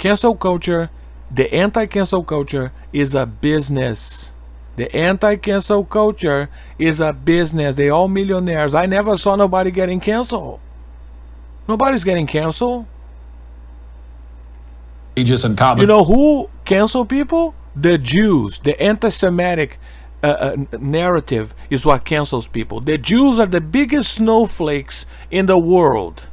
Cancel culture, the anti-cancel culture is a business. The anti-cancel culture is a business. They all millionaires. I never saw nobody getting canceled. Nobody's getting canceled. You know who cancel people? The Jews. The anti-Semitic narrative is what cancels people. The Jews are the biggest snowflakes in the world.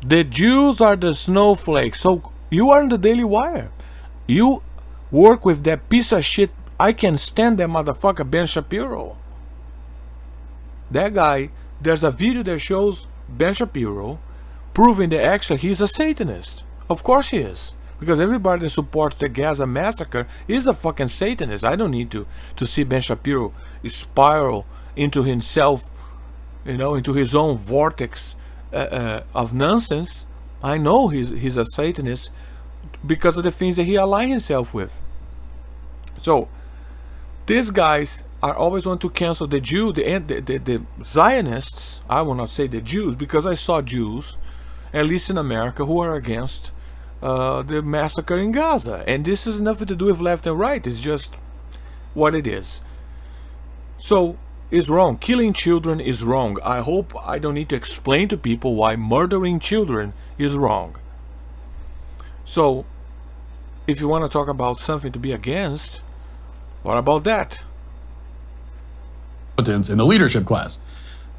The Jews are the snowflakes. So you are in the Daily Wire. You work with that piece of shit. I can stand that motherfucker, Ben Shapiro. That guy, there's a video that shows Ben Shapiro proving that actually he's a Satanist. Of course he is. Because everybody that supports the Gaza massacre is a fucking Satanist. I don't need to see Ben Shapiro spiral into himself, into his own vortex of nonsense. I know he's a Satanist because of the things that he aligns himself with. So these guys are always want to cancel the Jew, the Zionists. I will not say the Jews because I saw Jews, at least in America, who are against the massacre in Gaza. And this has nothing to do with left and right. It's just what it is. So it's wrong. Killing children is wrong. I hope I don't need to explain to people why murdering children is wrong. So if you want to talk about something to be against, what about that? In the leadership class.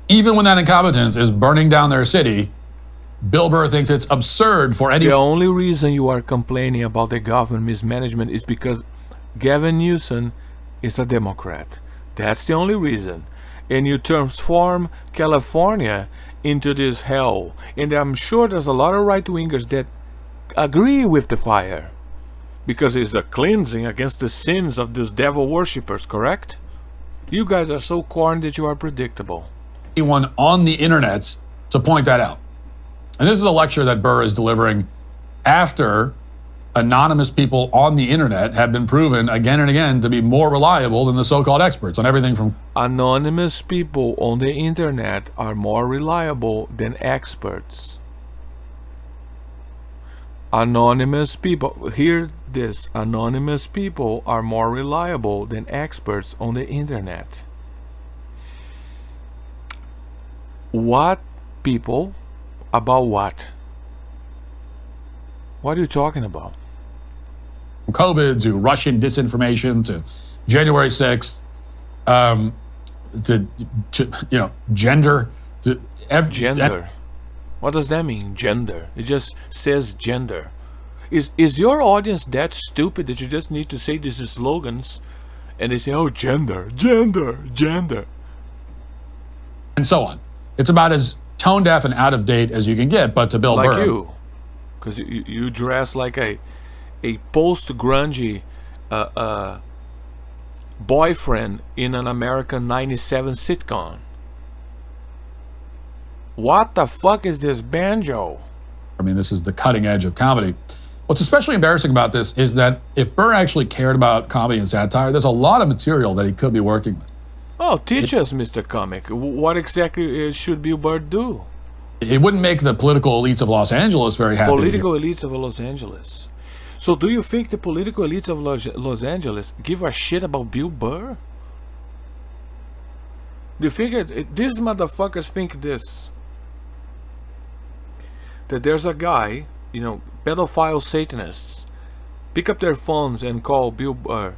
Even when that incompetence is burning down their city, Bill Burr thinks it's absurd for any... The only reason you are complaining about the government mismanagement is because Gavin Newsom is a Democrat. That's the only reason. And you transform California into this hell. And I'm sure there's a lot of right-wingers that agree with the fire. Because it's a cleansing against the sins of these devil worshippers, correct? You guys are so corny that you are predictable. Anyone on the internet to point that out. And this is a lecture that Burr is delivering after anonymous people on the internet have been proven again and again to be more reliable than the so-called experts on everything from... Anonymous people on the internet are more reliable than experts. Anonymous people, hear this, anonymous people are more reliable than experts on the internet. What people? About what? What are you talking about? From COVID to Russian disinformation to January 6th, to gender. Gender. What does that mean, gender? It just says gender. Is your audience that stupid that you just need to say these slogans and they say, oh, gender, gender, gender, and so on? It's about as tone deaf and out of date as you can get, but to Bill Burr. Like you. Because you dress like a post-grungy boyfriend in an American 97 sitcom. What the fuck is this banjo? I mean, this is the cutting edge of comedy. What's especially embarrassing about this is that if Burr actually cared about comedy and satire, there's a lot of material that he could be working with. Oh, teach us, Mr. Comic. What exactly should Bill Burr do? It wouldn't make the political elites of Los Angeles very happy. Political elites of Los Angeles. So do you think the political elites of Los Angeles give a shit about Bill Burr? Do you think these motherfuckers think this? That there's a guy, pedophile Satanists, pick up their phones and call Bill Burr.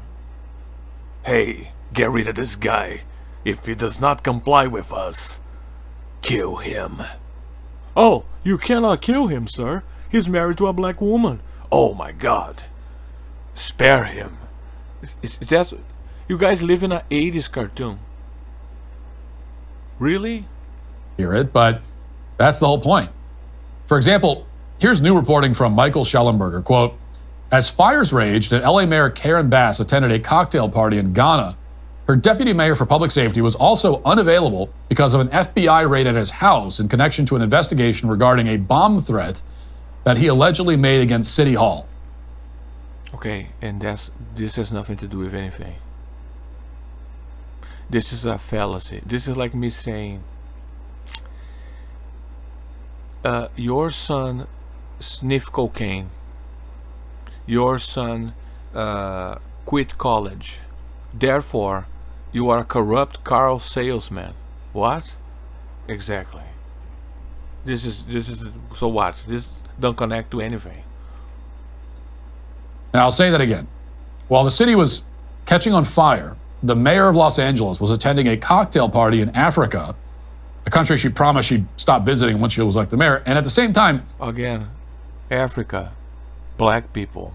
Hey, get rid of this guy. If he does not comply with us, kill him. Oh, you cannot kill him, sir. He's married to a black woman. Oh my God. Spare him. You guys live in an 80s cartoon. Really? Hear it, but that's the whole point. For example, here's new reporting from Michael Schellenberger, quote, as fires raged and LA Mayor Karen Bass attended a cocktail party in Ghana, her deputy mayor for public safety was also unavailable because of an FBI raid at his house in connection to an investigation regarding a bomb threat that he allegedly made against City Hall. Okay, and this has nothing to do with anything. This is a fallacy. This is like me saying, your son sniffed cocaine your son quit college. Therefore, you are a corrupt car salesman. What? Exactly. This is so what? This don't connect to anything. Now, I'll say that again. While the city was catching on fire, the mayor of Los Angeles was attending a cocktail party in Africa, a country she promised she'd stop visiting once she was like the mayor. And at the same time, again, Africa, black people.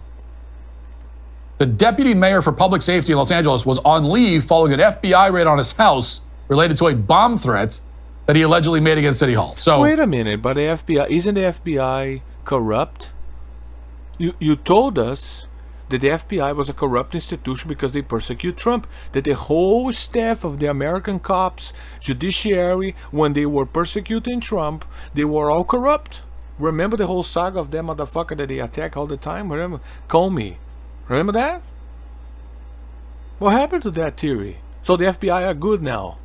The deputy mayor for public safety in Los Angeles was on leave following an FBI raid on his house related to a bomb threat that he allegedly made against City Hall. So wait a minute, but the FBI, isn't the FBI corrupt? You told us that the FBI was a corrupt institution because they persecute Trump, that the whole staff of the American cops, judiciary, when they were persecuting Trump, they were all corrupt. Remember the whole saga of that motherfucker that they attack all the time? Remember? Comey. Remember that? What happened to that theory? So the FBI are good now.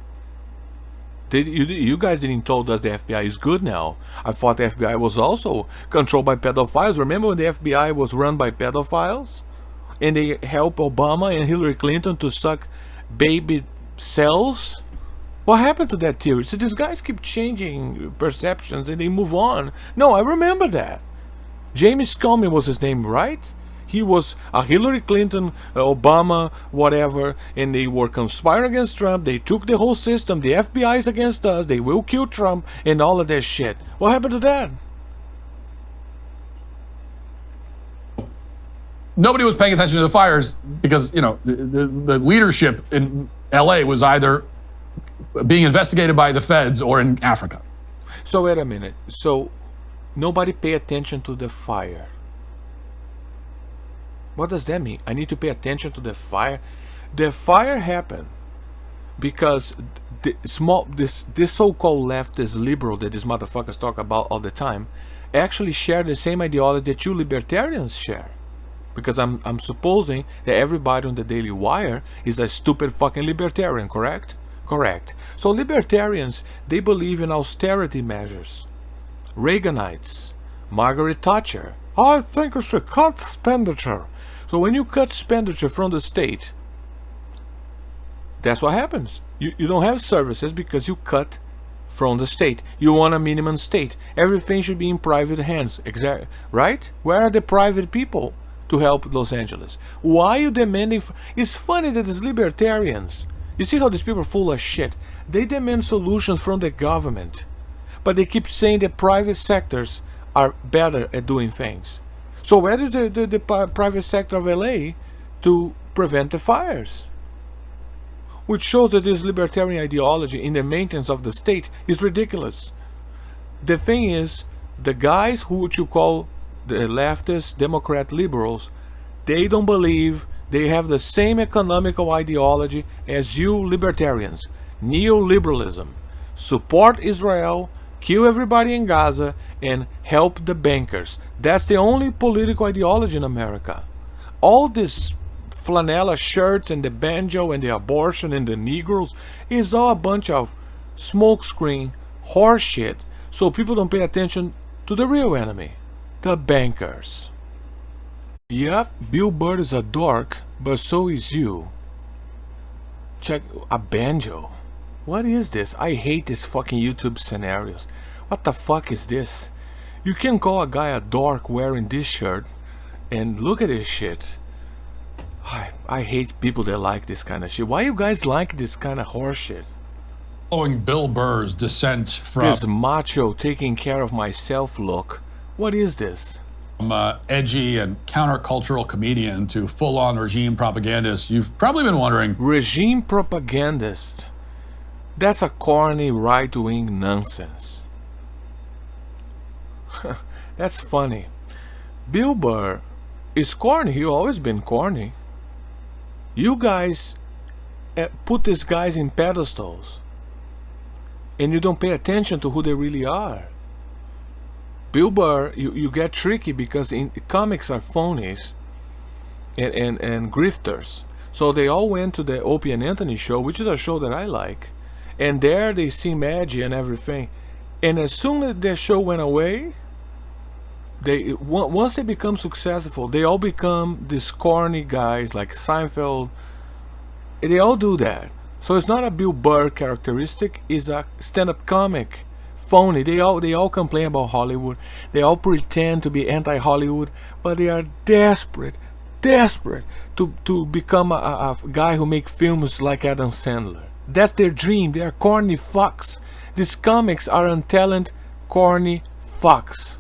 You guys didn't told us the FBI is good now. I thought the FBI was also controlled by pedophiles. Remember when the FBI was run by pedophiles? And they helped Obama and Hillary Clinton to suck baby cells? What happened to that theory? So these guys keep changing perceptions and they move on. No, I remember that. James Comey was his name, right? He was a Hillary Clinton, Obama, whatever, and they were conspiring against Trump. They took the whole system. The FBI is against us. They will kill Trump and all of that shit. What happened to that? nobody was paying attention to the fires because, you know, the leadership in LA was either being investigated by the feds or in Africa. So wait a minute. So nobody pay attention to the fire. What does that mean? I need to pay attention to the fire? The fire happened because this so-called leftist liberal that these motherfuckers talk about all the time actually share the same ideology that you libertarians share. Because I'm supposing that everybody on the Daily Wire is a stupid fucking libertarian, correct? Correct. So libertarians, they believe in austerity measures. Reaganites, Margaret Thatcher, I think we should cut expenditure. So when you cut expenditure from the state, that's what happens. You don't have services because you cut from the state. You want a minimum state. Everything should be in private hands. Exactly. Right? Where are the private people to help Los Angeles? Why are you demanding? It's funny that these libertarians, you see how these people are full of shit. They demand solutions from the government, but they keep saying that private sectors are better at doing things. So where is the private sector of LA to prevent the fires? Which shows that this libertarian ideology in the maintenance of the state is ridiculous. The thing is, the guys who you call the leftist, Democrat liberals, they don't believe they have the same economical ideology as you libertarians. Neoliberalism. Support Israel, kill everybody in Gaza, and help the bankers. That's the only political ideology in America. All this flannella shirts and the banjo and the abortion and the Negroes is all a bunch of smokescreen horse shit, so people don't pay attention to the real enemy, the bankers. Yep, Bill Burr is a dork, but so is you. Check a banjo. What is this? I hate these fucking YouTube scenarios. What the fuck is this? You can call a guy a dork wearing this shirt, and look at this shit. I hate people that like this kind of shit. Why you guys like this kind of horse shit? Following Bill Burr's descent from this macho taking care of myself look. What is this? From edgy and countercultural comedian to full-on regime propagandist, you've probably been wondering... Regime propagandist. That's a corny right-wing nonsense. That's funny. Bill Burr is corny. He's always been corny. You guys put these guys in pedestals and you don't pay attention to who they really are. Bill Burr, you get tricky because comics are phonies and grifters. So they all went to the Opie and Anthony show, which is a show that I like. And there they seem edgy and everything. And as soon as their show went away, Once they become successful, they all become these corny guys like Seinfeld. They all do that. So it's not a Bill Burr characteristic. It's a stand-up comic, phony. They all complain about Hollywood. They all pretend to be anti-Hollywood, but they are desperate to become a guy who make films like Adam Sandler. That's their dream. They are corny fucks. These comics are untalented, corny fucks.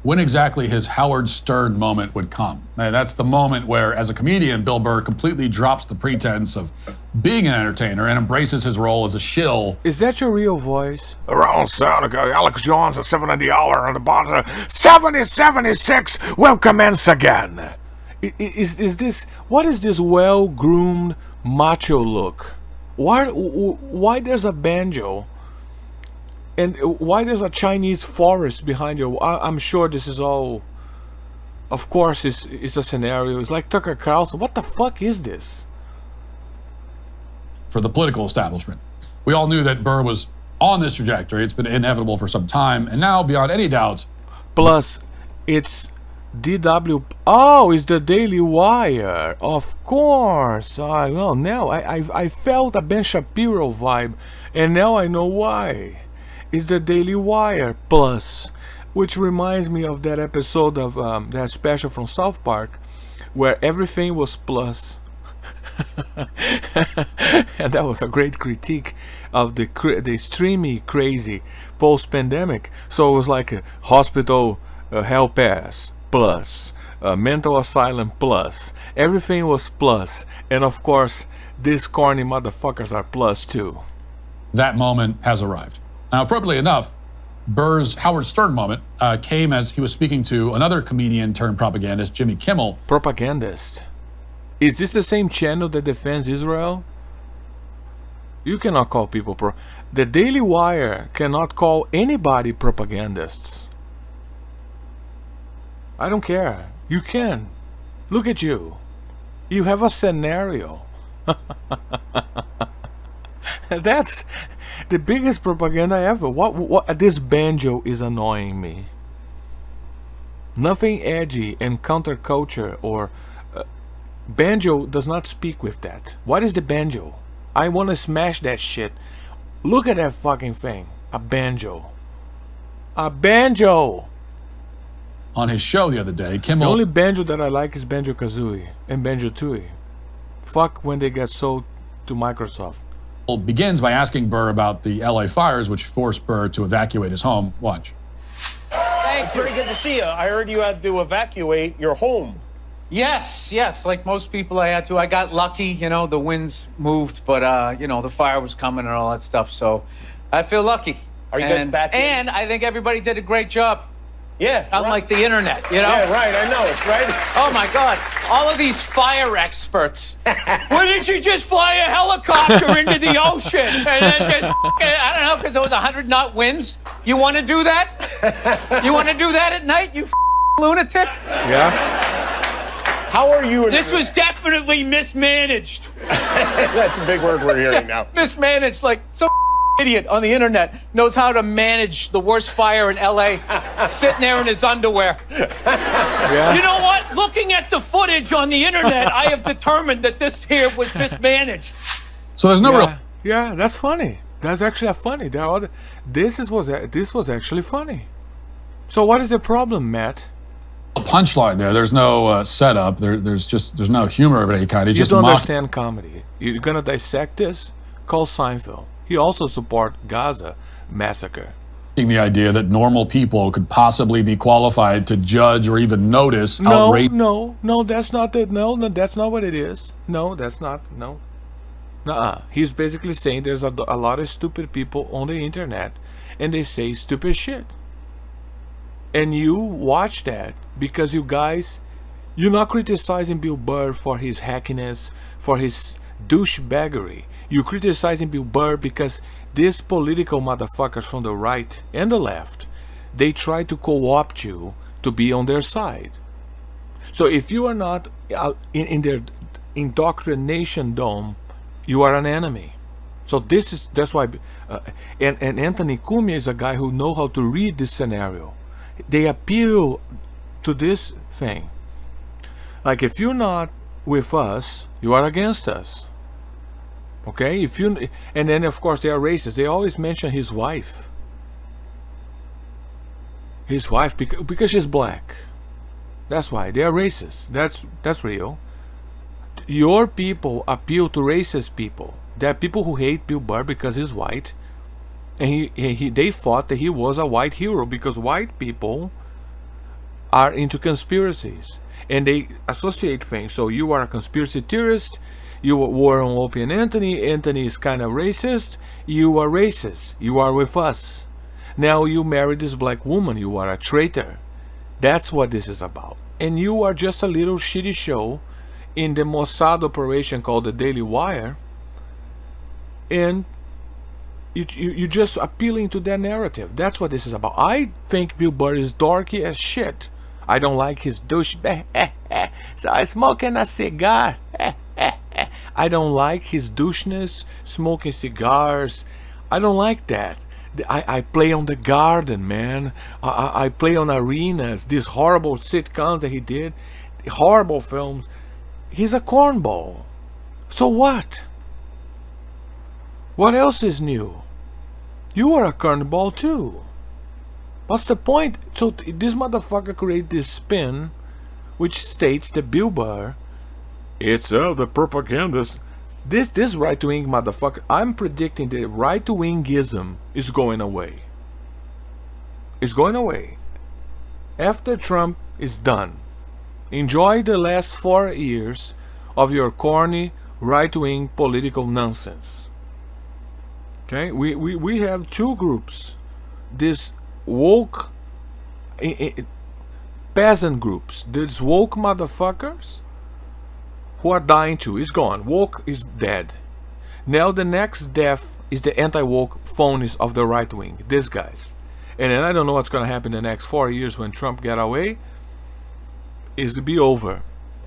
When exactly his Howard Stern moment would come. That's the moment where, as a comedian, Bill Burr completely drops the pretense of being an entertainer and embraces his role as a shill. Is that your real voice? Around Sonic, Alex Jones at 7 at the hour on the bottom. 7076 will commence again. Is this, what is this well-groomed macho look? Why there's a banjo? And why there's a Chinese forest behind you? I'm sure this is all, of course, it's a scenario. It's like Tucker Carlson. What the fuck is this? For the political establishment. We all knew that Burr was on this trajectory. It's been inevitable for some time. And now, beyond any doubt... Plus, it's DW... Oh, it's the Daily Wire. Of course. Well, now I felt a Ben Shapiro vibe. And now I know why. Is the Daily Wire Plus, which reminds me of that episode of that special from South Park, where everything was plus, and that was a great critique of the streamy crazy post-pandemic. So it was like a hospital hell pass plus, mental asylum plus, everything was plus, and of course these corny motherfuckers are plus too. That moment has arrived. Now, appropriately enough, Burr's Howard Stern moment came as he was speaking to another comedian turned propagandist, Jimmy Kimmel. Propagandist? Is this the same channel that defends Israel? You cannot call people The Daily Wire cannot call anybody propagandists. I don't care. You can. Look at you. You have a scenario. That's the biggest propaganda ever. What this banjo is annoying me. Nothing edgy and counterculture or banjo does not speak with that. What is the banjo? I want to smash that shit. Look at that fucking thing. A banjo. A banjo. On his show the other day, Kimmel... The only banjo that I like is Banjo-Kazooie and Banjo-Tooie. Fuck when they get sold to Microsoft. Begins by asking Burr about the LA fires, which forced Burr to evacuate his home. Watch. It's very good to see you. I heard you had to evacuate your home. Yes. Like most people, I had to. I got lucky, you know, the winds moved, but, you know, the fire was coming and all that stuff. So I feel lucky. Are you guys back in? And I think everybody did a great job. Yeah. Unlike the internet, you know? Yeah, right. I know. It's right. Oh, my God. All of these fire experts. Why didn't you just fly a helicopter into the ocean? And then just, I don't know, because there was 100-knot winds? You want to do that? You want to do that at night, you lunatic? Yeah. How are you? This was definitely mismanaged. That's a big word we're hearing now. Mismanaged, like some idiot on the internet knows how to manage the worst fire in LA, sitting there in his underwear. Yeah. You know what? Looking at the footage on the internet, I have determined that this here was mismanaged. So there's no real... Yeah, that's funny. That's actually funny. There are this was actually funny. So what is the problem, Matt? A punchline there. There's no setup. There's no humor of any kind. It's You just don't understand comedy. You're gonna dissect this? Call Seinfeld. He also support Gaza massacre. The idea that normal people could possibly be qualified to judge or even notice outrage. No, that's not it. No, that's not what it is. No, that's not. No. Nuh-uh. He's basically saying there's a lot of stupid people on the internet, and they say stupid shit. And you watch that because you guys, you're not criticizing Bill Burr for his hackiness, for his douchebaggery. You're criticizing Bill Burr because these political motherfuckers from the right and the left, they try to co-opt you to be on their side. So if you are not in their indoctrination dome, you are an enemy. So that's why, and Anthony Cumia is a guy who knows how to read this scenario. They appeal to this thing. Like, if you're not with us, you are against us. Okay? And then of course they are racist. They always mention his wife. His wife, because she's black. That's why they are racist. That's real. Your people appeal to racist people. There are people who hate Bill Burr because he's white, and they thought that he was a white hero because white people are into conspiracies and they associate things. So you are a conspiracy theorist. You were on Opie and Anthony. Anthony is kind of racist. You are racist. You are with us. Now you married this black woman. You are a traitor. That's what this is about. And you are just a little shitty show in the Mossad operation called the Daily Wire. And you just appealing to that narrative. That's what this is about. I think Bill Burr is dorky as shit. I don't like his douche. So I smoking a cigar. I don't like his doucheness, smoking cigars. I don't like that. I play on the garden, man. I play on arenas. These horrible sitcoms that he did, horrible films. He's a cornball. So what? What else is new? You are a cornball too. What's the point? So this motherfucker created this spin, which states that Bill Burr, it's the propagandists. This right-wing motherfucker, I'm predicting that right-wingism is going away. It's going away. After Trump is done, enjoy the last 4 years of your corny right-wing political nonsense. Okay? We have two groups. This woke peasant groups. These woke motherfuckers who are dying too. Is gone. Woke is dead. Now the next death is the anti-woke phonies of the right wing. These guys. And then I don't know what's going to happen in the next 4 years when Trump get away. Is to be over.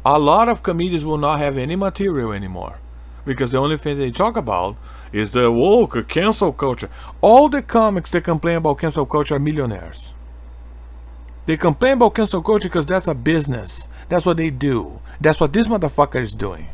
A lot of comedians will not have any material anymore. Because the only thing they talk about is the woke cancel culture. All the comics that complain about cancel culture are millionaires. They complain about cancel culture because that's a business. That's what they do. That's what this motherfucker is doing.